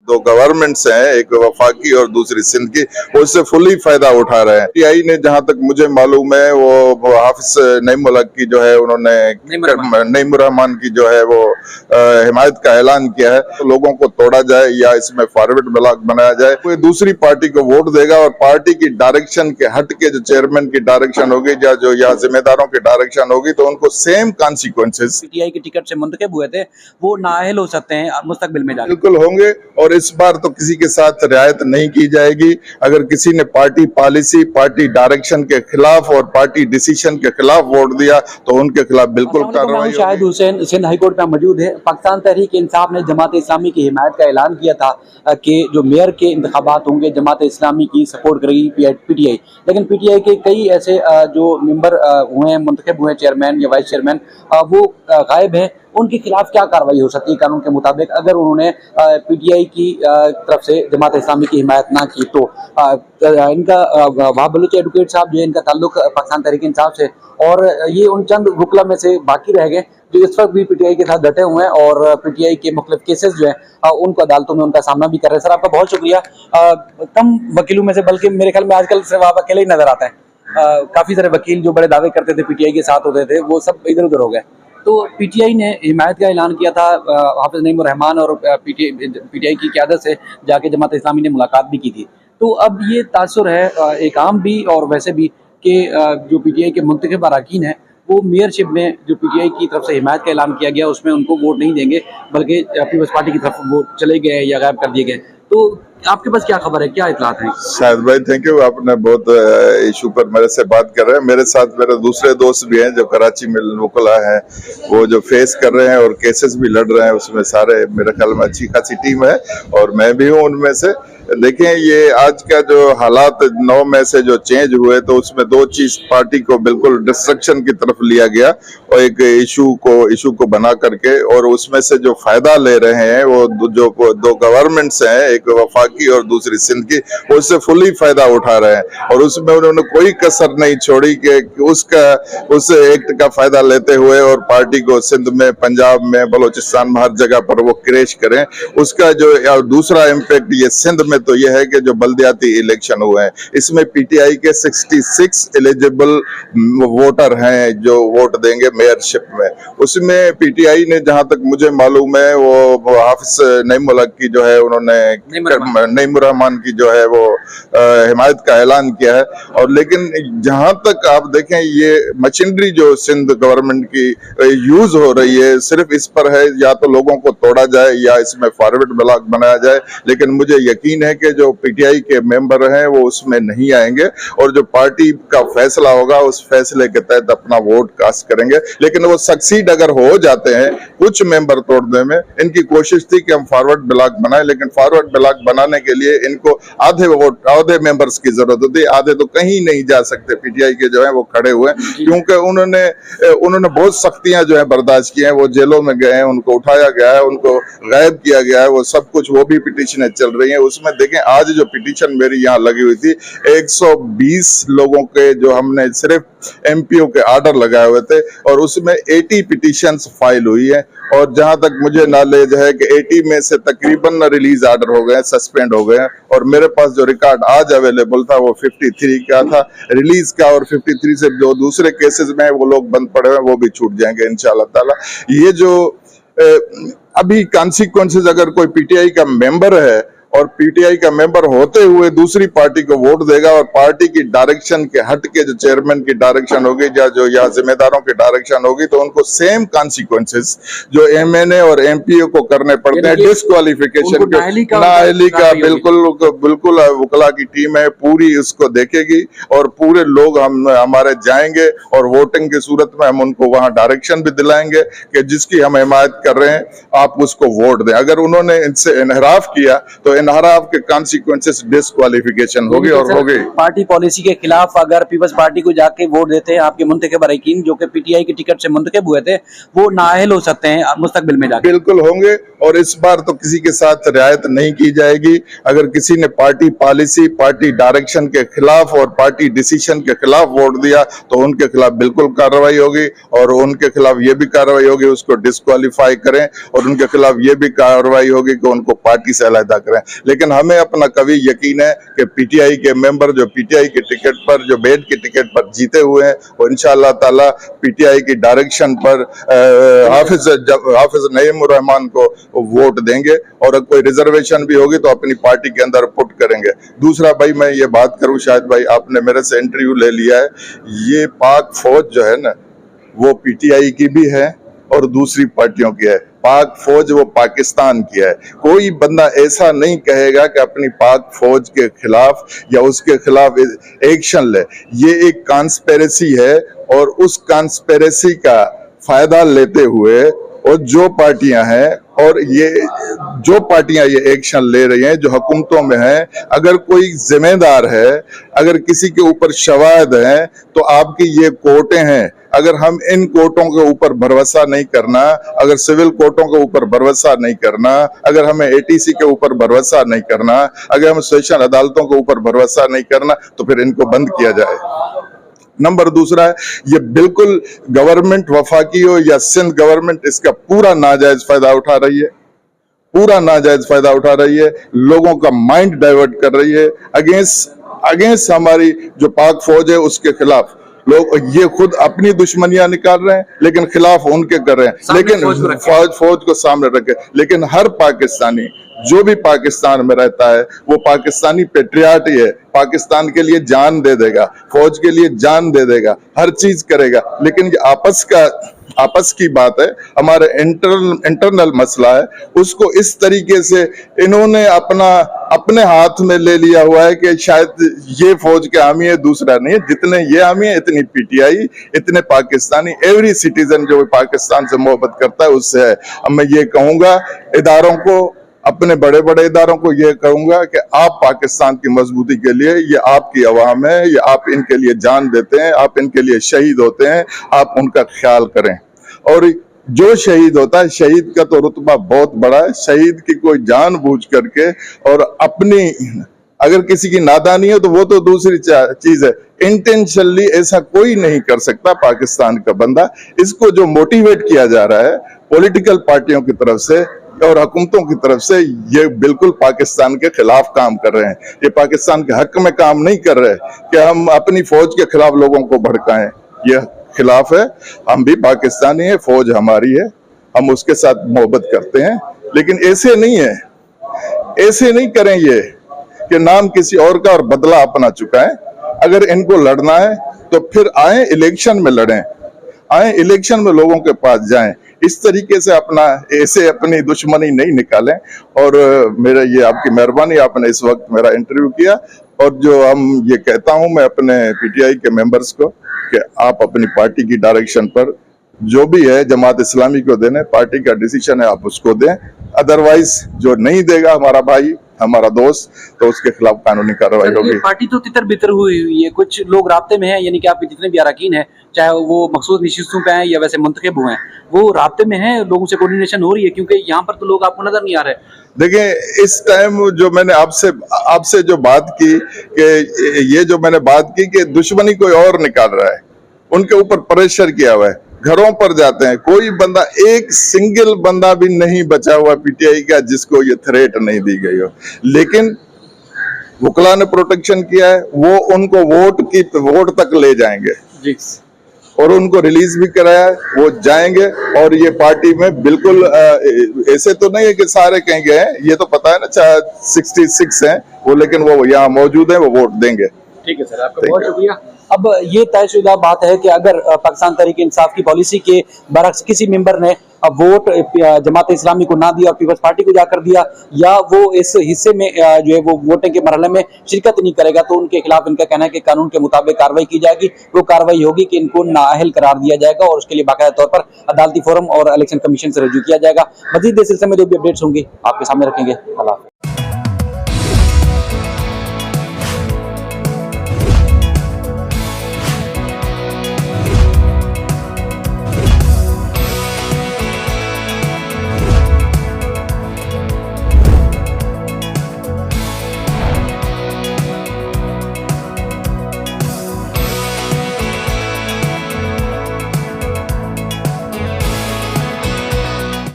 दो गवर्नमेंट्स हैं, एक वफाकी और दूसरी सिंध की, उससे फुली फायदा उठा रहे हैं। पीटीआई ने जहां तक मुझे मालूम है वो हाफिज नईमुल हक की जो है उन्होंने नईमुर रहमान की जो है वो हिमायत का ऐलान किया है। तो लोगों को तोड़ा जाए या इसमें फॉरवर्ड ब्लॉक बनाया जाए, कोई दूसरी पार्टी को वोट देगा और पार्टी की डायरेक्शन के हट के जो चेयरमैन की डायरेक्शन होगी या जो या जिम्मेदारों की डायरेक्शन होगी तो उनको सेम कॉन्सिक्वेंसेस पीटीआई के टिकट से मुंतखब हुए थे वो नाअहल हो सकते हैं मुस्तकबिल में जाकर। बिल्कुल होंगे और इस बार तो किसी के साथ रियायत नहीं की जाएगी। अगर किसी ने पार्टी पॉलिसी, पार्टी डायरेक्शन के खिलाफ और पार्टी डिसीजन के खिलाफ वोट दिया तो उनके खिलाफ बिल्कुल कार्रवाई। शाहिद हुसैन सिंध हाईकोर्ट में मौजूद है। पाकिस्तान तहरीक इंसाफ ने जमात इस्लामी की हिमायत का ऐलान किया था कि जो मेयर के इंतखाबात होंगे जमात इस्लामी की सपोर्ट करेगी पीटीआई, लेकिन पीटीआई के कई ऐसे जो मेंबर हुए हैं, मुंतखब हुए चेयरमैन या वाइस चेयरमैन, वो गायब हैं। उनके खिलाफ क्या कार्रवाई हो सकती है कानून के मुताबिक अगर उन्होंने पीटीआई की तरफ से जमात इस्लामी की हिमायत ना की तो? इनका वहाब बलूच एडवोकेट साहब जो है, इनका ताल्लुक पाकिस्तान तहरीक इंसाफ से, और ये उन चंद वकला में से बाकी रह गए जो इस वक्त भी पीटीआई के साथ डटे हुए हैं और पीटीआई के मुख्तलिफ केसेस जो हैं उनको अदालतों में उनका सामना भी कर रहे हैं। सर, आपका बहुत शुक्रिया। कम वकीलों में से, बल्कि मेरे ख्याल में आजकल सिर्फ आप अकेले ही नजर आते हैं। काफी सारे वकील जो बड़े दावे करते थे पीटीआई के साथ होते थे वो सब इधर उधर हो गए। तो पीटीआई ने हिमायत का ऐलान किया था, हाफिज नईमुर रहमान और पीटीआई की क़यादत से जाके जमात इस्लामी ने मुलाकात भी की थी। तो अब ये तासुर है एक आम भी और वैसे भी कि जो पीटीआई के मुंतखब अरकान हैं वो मेयरशिप में जो पीटीआई की तरफ से हिमायत का ऐलान किया गया उसमें उनको वोट नहीं देंगे, बल्कि पीपल्स पार्टी की तरफ वोट चले गए या गायब कर दिए गए। तो आपके पास क्या खबर है, क्या इतलात है? शायद भाई थैंक यू, आपने बहुत इशू पर मेरे से बात कर रहे हैं। मेरे साथ मेरे दूसरे दोस्त भी हैं जो कराची में वकला हैं, वो जो फेस कर रहे हैं और केसेस भी लड़ रहे हैं, उसमें सारे मेरे ख्याल में अच्छी खासी टीम है और मैं भी हूँ उनमें से। देखें, ये आज का जो हालात 9 में से जो चेंज हुए तो उसमें दो चीज पार्टी को बिल्कुल डिस्ट्रक्शन की तरफ लिया गया और एक इशू को बना करके, और उसमें से जो फायदा ले रहे हैं वो जो दो गवर्नमेंट्स हैं, एक वफाकी और दूसरी सिंध की, उससे फुली फायदा उठा रहे हैं और उसमें उन्होंने कोई कसर नहीं छोड़ी कि उस एक्ट का फायदा लेते हुए और पार्टी को सिंध में, पंजाब में, बलोचिस्तान में हर जगह पर वो क्रेश करें। उसका जो दूसरा इम्पैक्ट ये सिंध में तो यह है कि जो बल्दियाती इलेक्शन हुए हैं इसमें पीटीआई के 66 एलिजिबल वोटर हैं जो वोट देंगे मेयरशिप में। उसमें पीटीआई ने जहां तक मुझे मालूम है वो हाफिज नईमुल हक की जो है उन्होंने नईमुर रहमान की जो है वो हिमायत का ऐलान किया है। और लेकिन जहां तक आप देखें ये मशीनरी जो सिंध गवर्नमेंट की यूज हो रही है सिर्फ इस पर है या तो लोगों को तोड़ा जाए या इसमें फॉरवर्ड ब्लॉक बनाया जाए, लेकिन मुझे यकीन है कि जो पीटीआई के मेंबर हैं वो उसमें नहीं आएंगे और जो पार्टी का फैसला होगा उस फैसले के तहत अपना वोट कास्ट करेंगे। लेकिन वो सक्सीड अगर हो जाते हैं कुछ मेंबर तोड़ने में, इनकी कोशिश थी कि हम फॉरवर्ड ब्लॉक बनाए, लेकिन फॉरवर्ड ब्लॉक बनाने के लिए इनको आधे मेंबर्स की जरूरत होती है, आधे तो कहीं नहीं जा सकते। पीटीआई के जो है वो खड़े हुए क्योंकि उन्होंने बहुत सख्तियां जो है बर्दाश्त की हैं। वो जेलों में गए हैं, उनको उठाया गया है, उनको गायब किया गया है, वो सब कुछ, वो भी पिटीशनें चल रही हैं। उसमें देखें आज जो पिटीशन मेरी यहाँ लगी हुई थी 120 लोगों के जो हमने सिर्फ एमपीओ के आर्डर लगाए हुए थे और उसमें 80 पिटीशंस फाइल हुई है और जहां तक मुझे नॉलेज है कि 80 में से तकरीबन रिलीज आर्डर हो गए, सस्पेंड हो गए और मेरे पास जो रिकॉर्ड आज अवेलेबल था वो 53 का था रिलीज का और 53 से जो दूसरे केसेस में वो लोग बंद पड़े हुए वो भी छूट जाएंगे इंशाल्लाह ताला। ये जो अभी कॉन्सिक्वेंसेस, अगर कोई पीटीआई का मेंबर है और पीटीआई का मेंबर होते हुए दूसरी पार्टी को वोट देगा और पार्टी की डायरेक्शन के हट के जो चेयरमैन की डायरेक्शन होगी या जिम्मेदारों की डायरेक्शन होगी तो उनको सेम कॉन्सिक्वेंसेस जो एमएनए और एमपीओ को करने पड़ते हैं, डिस्क्वालिफिकेशन नाअहली का बिल्कुल वकला की टीम है पूरी उसको देखेगी और पूरे लोग हमारे जाएंगे और वोटिंग की सूरत में हम उनको वहां डायरेक्शन भी दिलाएंगे कि जिसकी हम हिमायत कर रहे हैं आप उसको वोट दें। अगर उन्होंने इनसे इनहराफ किया तो एंड हर आपके कॉन्सिक्वेंसेस डिस्क्वालिफिकेशन होगी और हो गई। पार्टी पॉलिसी के खिलाफ अगर पीपल्स पार्टी को जाके वोट देते हैं आपके मुंतखब अरकान जो कि पीटीआई की टिकट से मुंतखब हुए थे, वो नाअहल हो सकते हैं मुस्तकबिल में जाके। बिल्कुल होंगे, और इस बार तो किसी के साथ रियायत नहीं की जाएगी। अगर किसी ने पार्टी पॉलिसी, पार्टी डायरेक्शन के खिलाफ और पार्टी डिसीजन के खिलाफ वोट दिया तो उनके खिलाफ बिल्कुल कार्रवाई होगी, और उनके खिलाफ ये भी कार्रवाई होगी उसको डिस्क्वालीफाई करें, और उनके खिलाफ ये भी कार्रवाई होगी कि उनको पार्टी से अलहदा करें। लेकिन हमें अपना कभी यकीन है कि पीटीआई के मेंबर जो पीटीआई की टिकट पर, जो बेड की टिकट पर जीते हुए हैं, वो इंशाअल्लाह ताला पीटीआई की डायरेक्शन पर हाफिज नईम उर रहमान को वोट देंगे, और कोई रिजर्वेशन भी होगी तो अपनी पार्टी के अंदर पुट करेंगे। दूसरा भाई मैं ये बात करूं, शायद भाई आपने मेरे से इंटरव्यू ले लिया है, ये पाक फौज जो है ना वो पीटीआई की भी है और दूसरी पार्टियों की है। पाक फौज वो पाकिस्तान की है। कोई बंदा ऐसा नहीं कहेगा कि अपनी पाक फौज के खिलाफ या उसके खिलाफ एक्शन ले। ये एक कॉन्स्पिरेसी है, और उस कॉन्स्पिरेसी का फायदा लेते हुए और जो पार्टियां हैं और ये जो पार्टियां ये एक्शन ले रही हैं, जो हुकूमतों में हैं, अगर कोई जिम्मेदार है, अगर किसी के ऊपर शवाहिद है, तो आपकी ये कोर्टें हैं। अगर हम इन कोर्टों के ऊपर भरोसा नहीं करना, अगर सिविल कोर्टों के ऊपर भरोसा नहीं करना, अगर हमें एटीसी के ऊपर भरोसा नहीं करना, अगर हम सेशन अदालतों के ऊपर भरोसा नहीं करना, तो फिर इनको बंद किया जाए। नंबर दूसरा है, ये बिल्कुल गवर्नमेंट वफाकी हो या सिंध गवर्नमेंट इसका पूरा नाजायज फायदा उठा रही है, पूरा नाजायज फायदा उठा रही है, लोगों का माइंड डाइवर्ट कर रही है अगेंस्ट हमारी जो पाक फौज है उसके खिलाफ। लोग ये खुद अपनी दुश्मनियां निकाल रहे हैं लेकिन खिलाफ उनके कर रहे हैं, लेकिन फौज को सामने रखे। लेकिन हर पाकिस्तानी जो भी पाकिस्तान में रहता है वो पाकिस्तानी पेट्रियाट ही है, पाकिस्तान के लिए जान दे देगा, फौज के लिए जान दे देगा, हर चीज करेगा। लेकिन ये आपस की बात है, हमारे इंटरनल मसला है, उसको इस तरीके से इन्होंने अपने हाथ में ले लिया हुआ है कि शायद ये फौज के हामी है, दूसरा नहीं है। जितने ये हामी है इतनी पीटीआई, इतने पाकिस्तानी, एवरी सिटीजन जो पाकिस्तान से मोहब्बत करता है उससे है। अब मैं ये कहूंगा इदारों को, अपने बड़े बड़े इदारों को ये कहूंगा कि आप पाकिस्तान की मजबूती के लिए, ये आपकी अवाम है, ये आप इनके लिए जान देते हैं, आप इनके लिए शहीद होते हैं, आप उनका ख्याल करें। और जो शहीद होता है, शहीद का तो रुतबा बहुत बड़ा है, शहीद की कोई जानबूझ करके और अपनी अगर किसी की नादानी है तो वो तो दूसरी चीज है, इंटेंशनली ऐसा कोई नहीं कर सकता पाकिस्तान का बंदा। इसको जो मोटिवेट किया जा रहा है पॉलिटिकल पार्टियों की तरफ से और हुकूमतों की तरफ से, ये बिल्कुल पाकिस्तान के खिलाफ काम कर रहे हैं। ये पाकिस्तान के हक में काम नहीं कर रहे कि हम अपनी फौज के खिलाफ लोगों को भड़काएं। ये खिलाफ है, हम भी पाकिस्तानी है, फौज हमारी है, हम उसके साथ मोहब्बत करते हैं। लेकिन ऐसे नहीं है, ऐसे नहीं करें ये कि नाम किसी और का और बदला अपना चुका है। अगर इनको लड़ना है तो फिर आए इलेक्शन में लड़ें, आए इलेक्शन में लोगों के पास जाएं। इस तरीके से ऐसे अपनी दुश्मनी नहीं निकालें। और मेरा ये आपकी मेहरबानी, आपने इस वक्त मेरा इंटरव्यू किया। और जो हम ये कहता हूं मैं अपने पीटीआई के मेंबर्स को कि आप अपनी पार्टी की डायरेक्शन पर जो भी है जमात इस्लामी को देने, पार्टी का डिसीजन है आप उसको दें। अदरवाइज जो नहीं देगा हमारा भाई, हमारा दोस्त, तो उसके खिलाफ कानूनी कार्रवाई होगी। पार्टी तो तितर बितर हुई है, कुछ लोग राब्ते में हैं, यानी कि आपके जितने भी अरकान हैं, चाहे वो मखसूस नशिस्तों पे हैं या वैसे मुंतखब हुए हैं, वो राब्ते में हैं, लोगों से कोऑर्डिनेशन हो रही है, क्योंकि यहाँ पर तो लोग आपको नजर नहीं आ रहे। देखिए इस टाइम जो मैंने आपसे जो बात की कि ये जो मैंने बात की कि दुश्मनी कोई और निकाल रहा है, उनके ऊपर प्रेशर किया हुआ है, घरों पर जाते हैं, कोई बंदा, एक सिंगल बंदा भी नहीं बचा हुआ पीटीआई का जिसको ये थ्रेट नहीं दी गई हो। लेकिन वकला ने प्रोटेक्शन किया है, वो उनको वोट तक ले जाएंगे जी, और उनको रिलीज भी कराया है, वो जाएंगे। और ये पार्टी में बिल्कुल ऐसे तो नहीं है कि सारे कहीं गए हैं, ये तो पता है ना 66 हैं वो, लेकिन वो यहाँ मौजूद है, वो वोट देंगे। ठीक है सर, आपका बहुत शुक्रिया। अब ये तयशुदा बात है कि अगर पाकिस्तान तहरीक इंसाफ की पॉलिसी के बरक्स किसी मेंबर ने वोट जमात इस्लामी को ना दिया और पीपल्स पार्टी को जाकर दिया, या वो इस हिस्से में जो है वो वोटिंग के मरहले में शिरकत नहीं करेगा, तो उनके खिलाफ इनका कहना है कि कानून के मुताबिक कार्रवाई की जाएगी। वो कार्रवाई होगी कि इनको नाअहल करार दिया जाएगा और उसके लिए बाकायदा तौर पर अदालती फोरम और इलेक्शन कमीशन से रजू किया जाएगा। मजीद इस सिलसिले में जो भी अपडेट्स होंगी आपके सामने रखेंगे। अल्लाह।